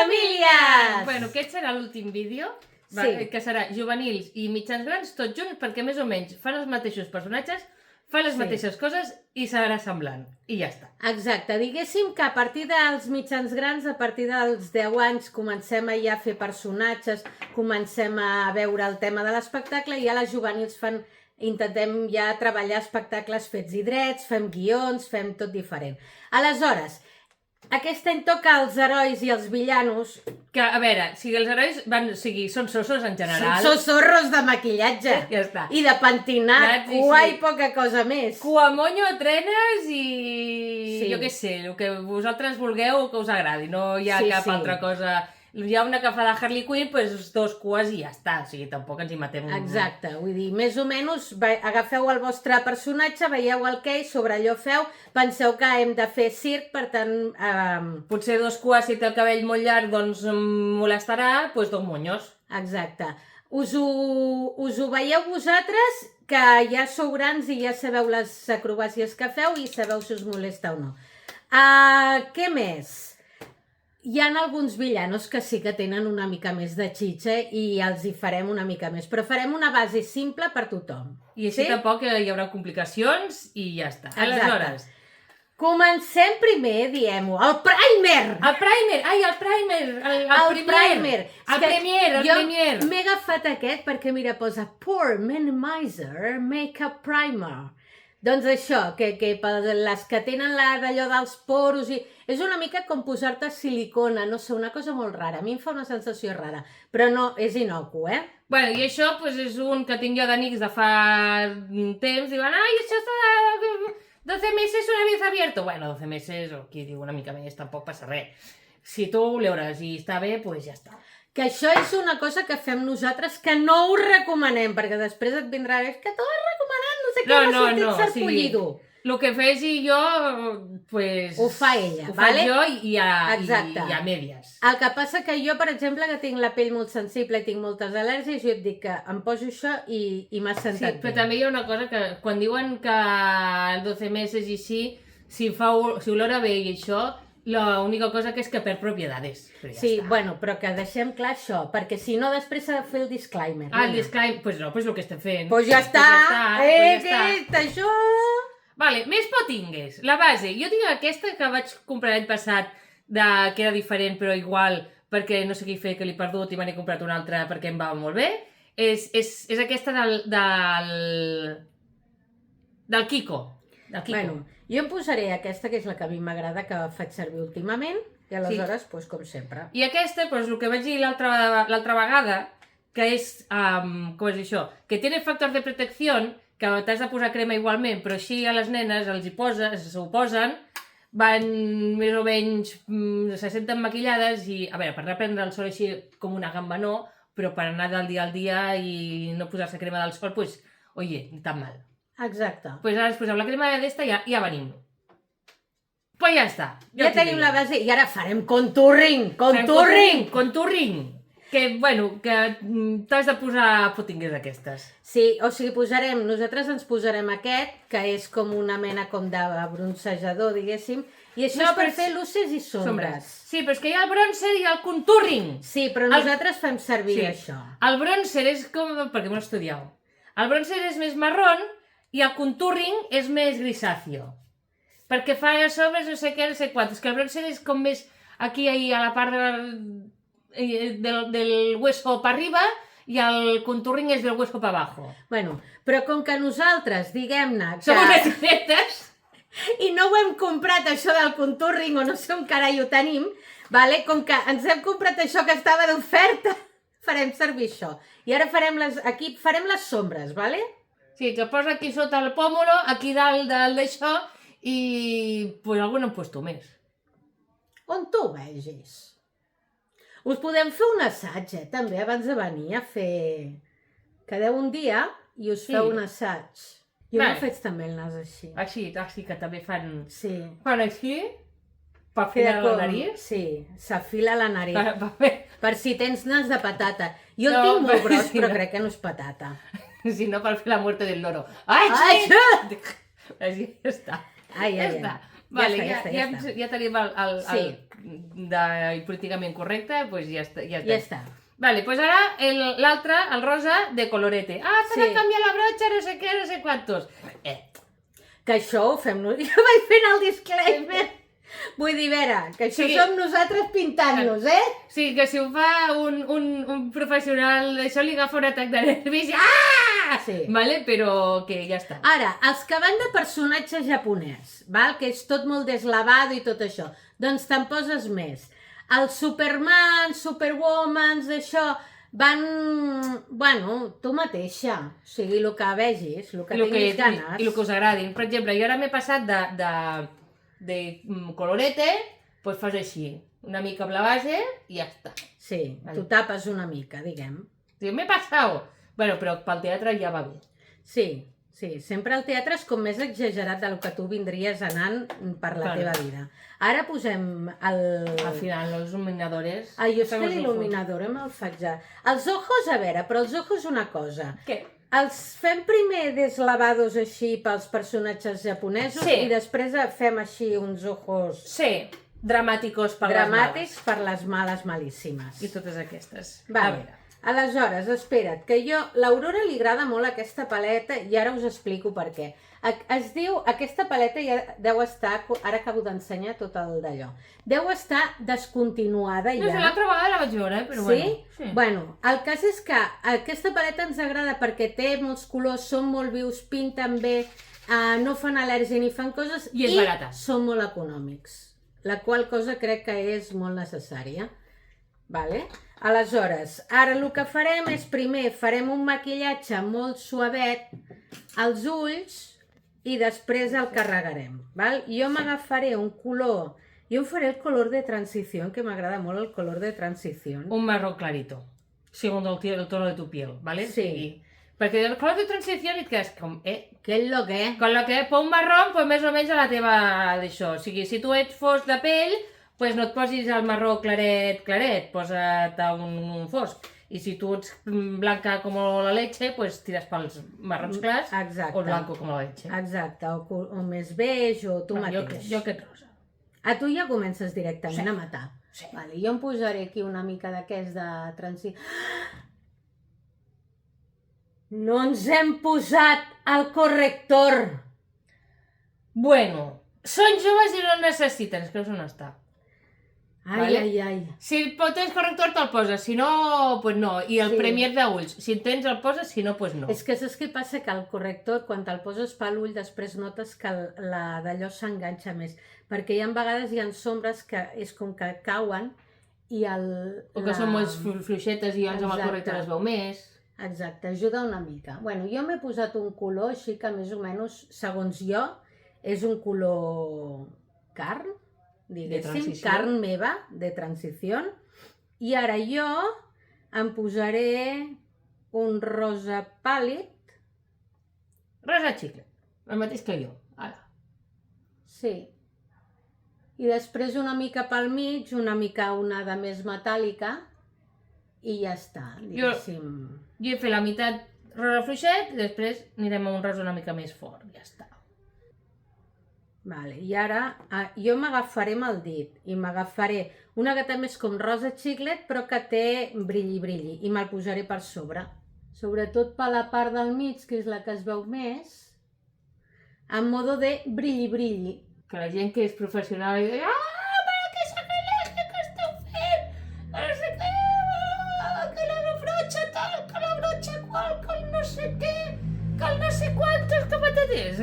famílies! Bueno, aquest serà l'últim vídeo, Sí. que serà juvenils i mitjans grans tots junts, perquè més o menys fan els mateixos personatges, fan les mateixes coses i serà semblant. I ja està. Exacte, diguéssim que a partir dels mitjans grans, a partir dels 10 anys, comencem a ja fer personatges, comencem a veure el tema de l'espectacle i a les juvenils intentem ja treballar espectacles fets i drets, fem guions, fem tot diferent. Aleshores, aquest any toca els herois i els villanos. Que, a veure, si els herois són sossos en general... Són zorros de maquillatge. Ja està. I de pentinat, cua i poca cosa més. Cuamonyo, trenes i... Sí. Jo què sé, el que vosaltres vulgueu que us agradi. No hi ha cap Sí. altra cosa... Hi ha una que fa de Harley Quinn, doncs dos cues i ja està. O sigui, tampoc ens hi matem... Exacte, vull dir, més o menys agafeu el vostre personatge, veieu el que és, sobre allò feu, penseu que hem de fer circ, per tant... Potser dos cues, si té el cabell molt llarg, doncs molestarà, doncs dos monyos. Exacte. Us ho veieu vosaltres, que ja sou grans i ja sabeu les acrobàcies que feu i sabeu si us molesta o no. Què més? Hi ha alguns villanos que sí que tenen una mica més de xitxa i els hi farem una mica més, però farem una base simple per tothom. I així tampoc hi haurà complicacions i ja està. Aleshores... Comencem primer, diem-ho, el primer! El primer! Ai, el primer! El primer! El premier! Jo m'he agafat aquest perquè, mira, posa Pore Minimizer Makeup Primer. Doncs això, que per les que tenen d'allò dels poros i... És una mica com posar-te silicona, no sé, una cosa molt rara. A mi em fa una sensació rara, però no, és inocu, eh? Bueno, i això és un que tinc jo d'amics de fa temps, diuen, ai, això està de 12 meses una vez abierto. Bueno, 12 meses, o qui diu una mica més, tampoc passa res. Si tu l'eures i està bé, doncs ja està. Que això és una cosa que fem nosaltres que no ho recomanem, perquè després et vindrà, és que t'ho has recomanat, no sé què, m'ha sortit sarpollido. El que fes jo, pues... Ho fa ella, ho faig jo i a mèdies. El que passa que jo, per exemple, que tinc la pell molt sensible i tinc moltes al·lèrgies, jo et dic que em poso això i m'ha sentat bé. Però també hi ha una cosa que, quan diuen que 12 mesos i així, si olora bé i això, l'única cosa que és que perd propietats. Sí, bueno, però que deixem clar això, perquè si no després s'ha de fer el disclaimer. El disclaimer, doncs no, el que estem fent. Doncs ja està, això... Vale, més potingues. La base. Jo tinc aquesta que vaig comprar l'any passat, que era diferent però igual, perquè no sé què fer, que l'he perdut i me n'he comprat una altra perquè em va molt bé. És aquesta del Kiko. Bueno, jo em posaré aquesta, que és la que a mi m'agrada, que faig servir últimament, i aleshores, doncs, com sempre. I aquesta, doncs, el que vaig dir l'altra vegada, que és, com és això, que té factors de protecció, que t'has de posar crema igualment, però així a les nenes s'ho posen, van més o menys, se senten maquillades i, a veure, per anar a prendre el sol així com una gamba no, però per anar del dia al dia i no posar-se crema del sol, doncs, oye, ni tan mal. Exacte. Doncs ara ens posem la crema d'esta i ja venim. Doncs ja està. Ja tenim la base i ara farem contourring, contourring! Contourring! Que, bueno, que t'has de posar fotingues d'aquestes. Sí, o sigui, nosaltres ens posarem aquest, que és com una mena com de bronzejador, diguéssim, i això és per fer luces i sombres. Sí, però és que hi ha el bronzer i el contourring. Sí, però nosaltres fem servir això. El bronzer és com... perquè m'ho estudieu. El bronzer és més marrón i el contourring és més grisáceo. Perquè fa sombres no sé què, no sé quantos. Que el bronzer és com més aquí a la part del hueso para arriba i el contourring és del hueso para abajo. Bueno, però com que nosaltres, diguem-ne... Som unes netes! I no ho hem comprat, això del contourring, o no sé on carai ho tenim, com que ens hem comprat això que estava d'oferta, farem servir això. I ara aquí farem les sombres, vale? Sí, que posa aquí sota el pòmulo, aquí dalt d'això, i pues algun hem puesto més. On tu ho vegis? Us podem fer un assaig, també, abans de venir a fer... Quedeu un dia i us feu un assaig. Jo m'ho faig també el nas així. Així, que també fan... Sí. Fan així, per afilar la nariz. Sí, s'afila la nariz. Per si tens nas de patata. Jo el tinc molt gros, però crec que no és patata. Si no, per fer la muerte del loro. Ai! Així està. Ai! Vale, Ja està. ja tenim el Sí. de políticament correcte, doncs ja està. Ja està. Vale, pues ara l'altre, el rosa, de colorete. Ah, s'ha de Sí. canviar la brocha, no sé què, no sé quantos. Que això ho fem... Jo vaig fent el disclaimer. Vull dir, vera, que això Sí. som nosaltres pintant-nos, Sí, que si ho fa un professional, això li agafa un atac de nervis. Ah! Sí. Vale, però que ja està. Ara, els que van de personatge japonès, val? Que és tot molt deslavado i tot això, doncs te'n poses més. Els Superman, Superwomans, això, van... Bueno, tu mateixa. O sigui, el que vegis, el que tinguis ganes. I el que us agradin. Per exemple, jo ara m'he passat de colorete, doncs fas així. Una mica amb la base i ja està. Sí, Vale. tu tapes una mica, diguem. Diu, m'he passat. Bueno, però pel teatre ja va bé. Sí, sí, sempre el teatre és com més exagerat del que tu vindries anant per la Claro. teva vida. Ara posem el... Al final, los iluminadores... Ai, jo és són que els ojos. l'il·luminador me'l faig ja. Els ojos, a veure, però els ojos una cosa. Què? Els fem primer deslavados així pels personatges japonesos Sí. i després fem així uns ojos Sí, dramàticos per dramàtics les per les males malíssimes. males. I totes aquestes. A Vale. veure. Aleshores, espera't, que jo... L'Aurora li agrada molt aquesta paleta i ara us explico per què. Es diu... Aquesta paleta ja deu estar... Ara acabo d'ensenyar tot el d'allò. Deu estar descontinuada No sé, ja. l'altra vegada la vaig veure, però Sí? bueno. Sí? Bueno, el cas és que aquesta paleta ens agrada perquè té molts colors, són molt vius, pinten bé, no fan al·lèrgia ni fan coses I és barata. són molt econòmics, la qual cosa crec que és molt necessària. Vale? Aleshores, ara el que farem és primer farem un maquillatge molt suavet als ulls i després el carregarem. Val? Jo m'agafaré un color, jo em faré el color de transició, que m'agrada molt el color de transició. Un marró clarito, según el tono de tu piel, ¿vale? Sí. Perquè el color de transició et quedes com, Què és lo que? con lo que un marró, pues més o menys a la teva d'això. O sigui, si tu ets fosc de pell, pues no et posis el marró claret, posa't un fosc. I si tu ets blanca com la leche, pues tires pels marrons clars Exacte. o blanco com la leche. Exacte, o més beix, o tu mateix. Jo aquest rosa. A tu ja comences directament Sí. a matar. Sí. Vale, jo em posaré aquí una mica d'aquest de transició. No ens hem posat el corrector! Bueno, són joves i no el necessiten, és que on està. Ai, Vale. ai, ai. Si tens corrector te'l poses, si no, pues no. I el Sí. premier d'ulls, si en tens el poses, si no, pues no. És que saps què passa? Que el corrector, quan te'l poses per l'ull, després notes que d'allò s'enganxa més. Perquè hi ha vegades hi ha sombres que és com que cauen i O que són molt fluixetes i llavors amb el Exacte. corrector es veu més. Exacte, ajuda una mica. Bueno, jo m'he posat un color així que més o menys, segons jo, és un color carn, diguéssim, transició. carn meva, de transició. I ara jo em posaré un rosa pàl·lid. Rosa xicle, el mateix que jo. Ara. Sí. I després una mica pel mig, una mica una de més metàl·lica i ja està, diguéssim. Jo he fet la meitat rosa fluixet i després anirem a un rosa una mica més fort, ja està. Vale, i ara jo m'agafaré amb el dit i m'agafaré una que també és com rosa xiclet però que té brilli i me'l posaré per sobre. Sobretot per la part del mig, que és la que es veu més, en modo de brilli. Que la gent que és professional i diu, però que sacrilegi que esteu fent! No sé què, que la brocha tal, que la brocha qual, que el no sé què, que el no sé quantos, que patatés.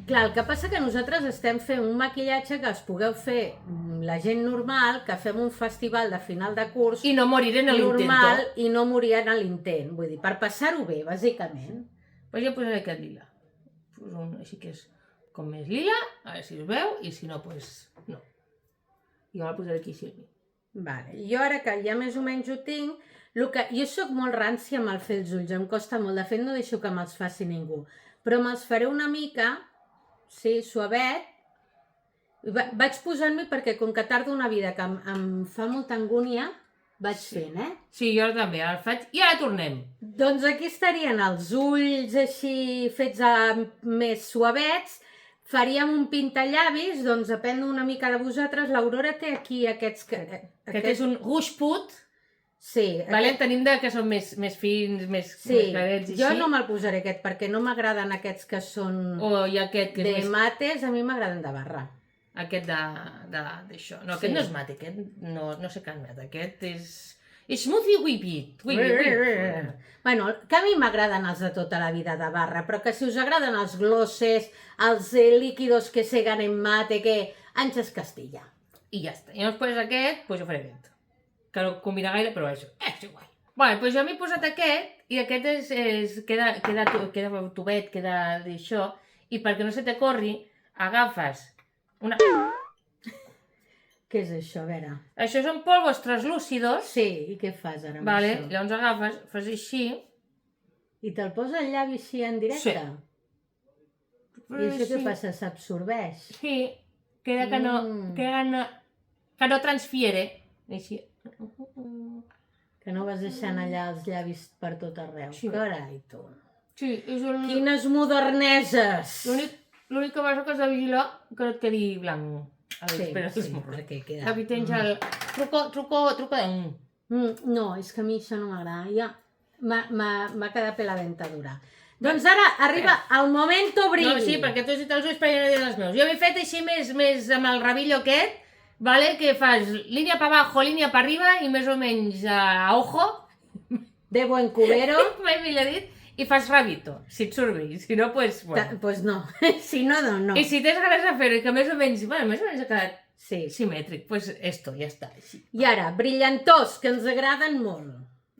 Clar, el que passa que nosaltres estem fent un maquillatge que es pugueu fer la gent normal, que fem un festival de final de curs I no moriré en normal l'intento. i no morir en l'intent, vull dir, per passar-ho bé, bàsicament. Pues jo posaré aquest lila. Pues un així que és com més lila, a veure si us veu, i si no, pues no. I jo me'l posaré aquí així. Vale. Jo ara que ja més o menys ho tinc, jo sóc molt rància amb el fer els ulls, em costa molt, de fet no deixo que me'ls faci ningú, però me'ls faré una mica, sí, suavet, vaig posant-m'hi perquè com que tardo una vida que em fa molta angúnia, vaig fent, Sí, jo també, ara el faig, i ara tornem. Doncs aquí estarien els ulls així fets més suavets, faríem un pintallavis, doncs depèn una mica de vosaltres. L'Aurora té aquí aquests... Aquest és un rouge put. Sí. Vale? Tenim que són més fins, més clarets i així. Jo no me'l posaré aquest, perquè no m'agraden aquests que són I aquest que és de mates, a mi m'agraden de barra. Aquest d'això. No, aquest no és mate, aquest no sé què mate. Aquest és smoothie whipped. Bueno, que a mi m'agraden els de tota la vida de barra, però que si us agraden els glosses, els líquidos que se ganen mate, que Anxes Castilla. I ja està. I després aquest, doncs jo faré aquest. Que no combina gaire, però és igual. Bé, doncs jo m'he posat aquest, i aquest queda tubet, queda d'això, i perquè no se te corri, agafes una... Què és això, a veure? Això són polvos translúcidos. Sí, i què fas ara amb Vale, això? llavors agafes, fas així. I te'l posa al llavi així en directe? Sí. I això què passa? S'absorbeix? Sí, queda que no transfiere. Així. Que no vas deixant allà els llavis per tot arreu. Sí. Carai, tu. Sí, és el... Quines moderneses! L'únic que passa que has de vigilar que no et quedi blanc. perquè queda... Aquí tens el... Truco de... No, és que a mi això no m'agrada. Ja m'ha quedat per la dentadura. Doncs ara arriba el momento brilli. No, sí, perquè tu has dit els ulls per allà no dir els meus. Jo m'he fet així més amb el rabillo aquest, vale? Que fas línia per abajo, línia per arriba i més o menys a ojo. De buen cubero. Mai millor dit. I fas rabito, si et surt bé. I si no, doncs... Bueno. Pues no. Si no, doncs no. I si tens ganes de fer-ho i que més o menys ha quedat sí. simètric, doncs esto, ja està. I ara, brillantors, que ens agraden molt.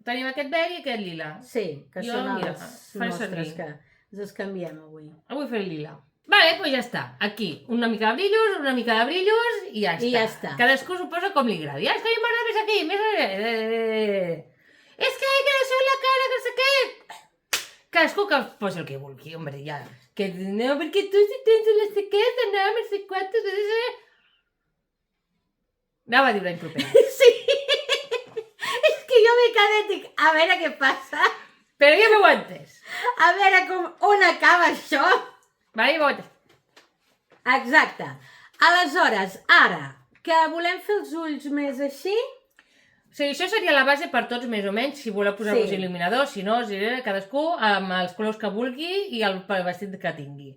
Tenim aquest verd i aquest lila. Sí, que Jo, són mira, els faré nostres, servir. que ens canviem avui. Avui faré el lila. Vale, doncs ja està. Aquí, una mica de brillos i ja està. I ja està. Cadascú s'ho posa com li agradi. És que a mi m'agrada més aquí, més... És que hay que deixar la cara, que no sé què... Cadascú que posi el que vulgui, hombre, ja. Que no, perquè tu si tens la sequeta, no, no sé quantes... Anava a dir una impropera. Sí! És que jo m'he quedat, dic, a veure què passa. Però ja m'ho entes. A veure on acaba això. Vale, m'ho entes. Exacte. Aleshores, ara, que volem fer els ulls més així... O sigui, això seria la base per tots més o menys, si voleu posar-vos il·luminador, si no, cadascú amb els colors que vulgui i el vestit que tingui.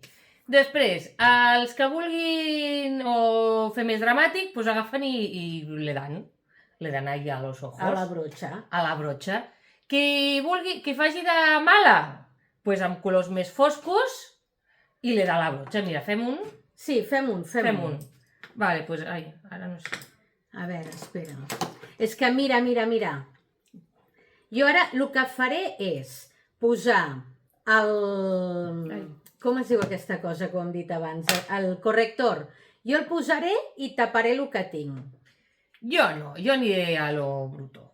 Després, els que vulguin o fer més dramàtic, doncs agafen i le dan ahí a los ojos. A la brocha. A la brocha. Qui vulgui, qui faci de mala, doncs amb colors més foscos i le da a la brocha. Mira, fem un. Sí, fem un. Vale, doncs, ai, ara no sé. A veure, espera. És que mira. Jo ara el que faré és posar el... Com es diu aquesta cosa que ho hem dit abans? El corrector. Jo el posaré i taparé el que tinc. Jo no, jo aniré a lo bruto.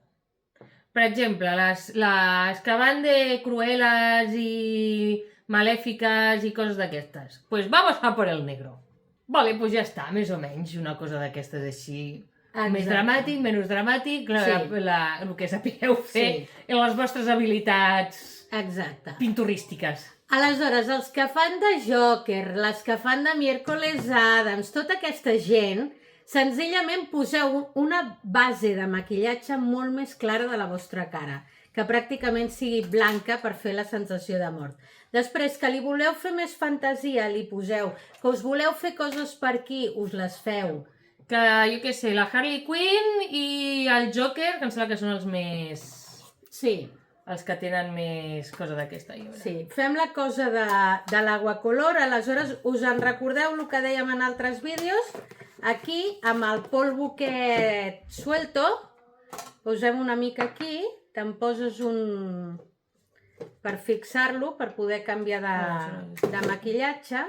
Per exemple, les que van de crueles i malèfiques i coses d'aquestes. Pues vamos a por el negro. Vale, pues ja està, més o menys, una cosa d'aquestes així... Exacte. Més dramàtic, menys dramàtic, el que sapigueu fer en les vostres habilitats pintorístiques. Aleshores, els que fan de Joker, les que fan de Miércoles Adams, tota aquesta gent, senzillament poseu una base de maquillatge molt més clara de la vostra cara, que pràcticament sigui blanca per fer la sensació de mort. Després, que li voleu fer més fantasia, li poseu. Que us voleu fer coses per aquí, us les feu. Que, jo què sé, la Harley Quinn i el Joker, que em sembla que són els més... Sí. Els que tenen més cosa d'aquesta. Sí, fem la cosa de l'aguacolor, aleshores us en recordeu el que dèiem en altres vídeos? Aquí, amb el polvo aquest suelto, posem una mica aquí, te'n poses un... per fixar-lo, per poder canviar de maquillatge,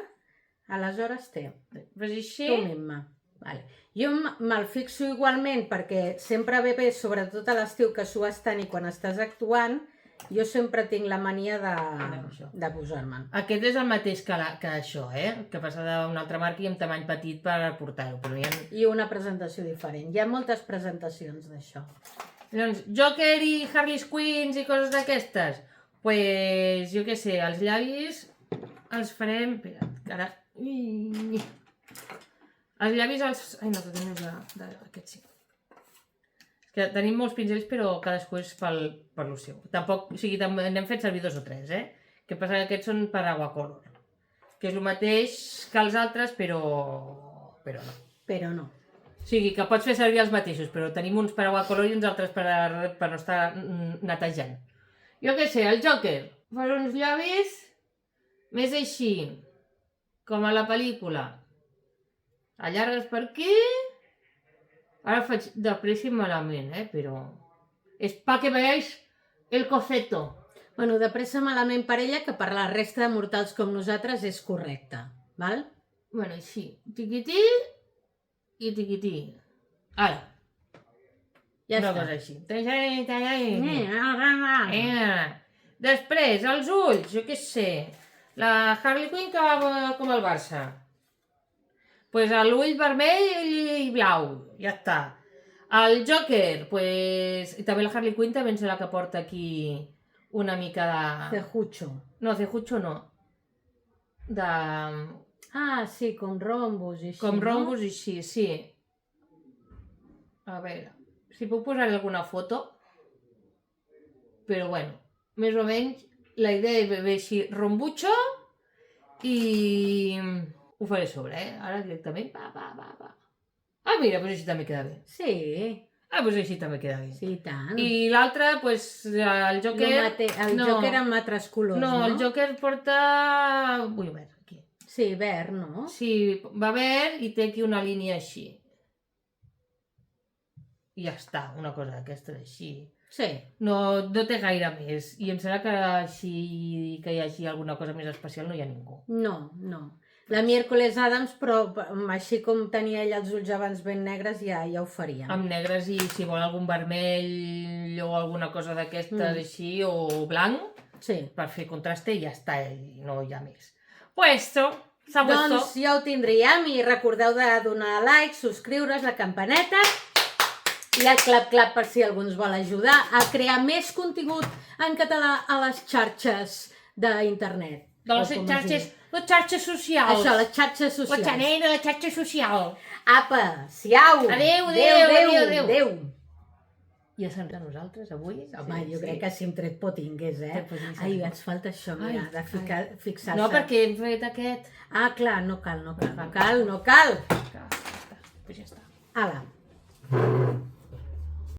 aleshores té. Fes així. Tu misma. Vale. Jo me'l fixo igualment perquè sempre ve bé, sobretot a l'estiu que sues tant i quan estàs actuant, jo sempre tinc la mania de posar-me'n. Aquest és el mateix que això, que passa d'una altra marca i amb tamany petit per portar-ho. I una presentació diferent. Hi ha moltes presentacions d'això. Doncs Joker i Harley Quinn i coses d'aquestes, pues jo què sé, els llavis els farem... Espera't, que ara Els llavis els... Ai, no, que teniu d'aquest sí. Que tenim molts pinzells, però cadascú és per lo seu. Tampoc, o sigui, n'hem fet servir 2 o 3, Que passa que aquests són per Aquacolor. Que és el mateix que els altres, però no. Però no. O sigui, que pots fer servir els mateixos, però tenim uns per Aquacolor i uns altres per no estar netejant. Jo què sé, el Joker. Fa uns llavis més així, com a la pel·lícula. Allargues per aquí. Ara faig de pressa i malament, però... És pa que veig el coceto. Bueno, de pressa malament per ella, que per la resta de mortals com nosaltres és correcte, val? Bueno, així. Tiquití i tiquití. Ara. Ja una està. cosa així. Després, els ulls, jo què sé. La Harley Quinn que va com el Barça. Pues l'ull vermell i blau, ja està. El Joker, pues... I també la Harley Quinn també és la que porta aquí una mica de... Cejucho. No, cejucho no. De... Ah, sí, com rombos i així, Com no? rombos i així, sí. A veure, si puc posar alguna foto. Però bueno, més o menys la idea és veure així rombucho i... Ho faré sobre, Ara directament. Ah, mira, doncs així també queda bé. Sí. Ah, doncs així també queda bé. Sí, i tant. I l'altre, doncs, el Joker... El Joker amb altres colors, no? No, el Joker porta... Vull verd, aquí. Sí, verd, no? Sí, va verd i té aquí una línia així. I ja està, una cosa d'aquesta així. Sí. No té gaire més. I em sembla que així que hi hagi alguna cosa més especial no hi ha ningú. No. La Miércoles Adams, però així com tenia ella els ulls abans ben negres, ja ho faria. Amb negres i si vol algun vermell o alguna cosa d'aquestes així, o blanc, sí, per fer contraste i ja està, i no hi ha més. Puesto, s'ha puesto. Doncs ja ho tindríem i recordeu de donar like, subscriure's, la campaneta i el clap-clap per si algú ens vol ajudar a crear més contingut en català a les xarxes d'internet. De les xarxes socials. Això, les xarxes socials. La xanena, la xarxa social. Apa, siau. Adéu. I a Sant nosaltres avui? Home, jo crec que si em tret potingués, Ai, ens falta això, mira, de fixar-se. No, perquè hem fet aquest. Ah, clar, no cal. Pues ja està. Ala.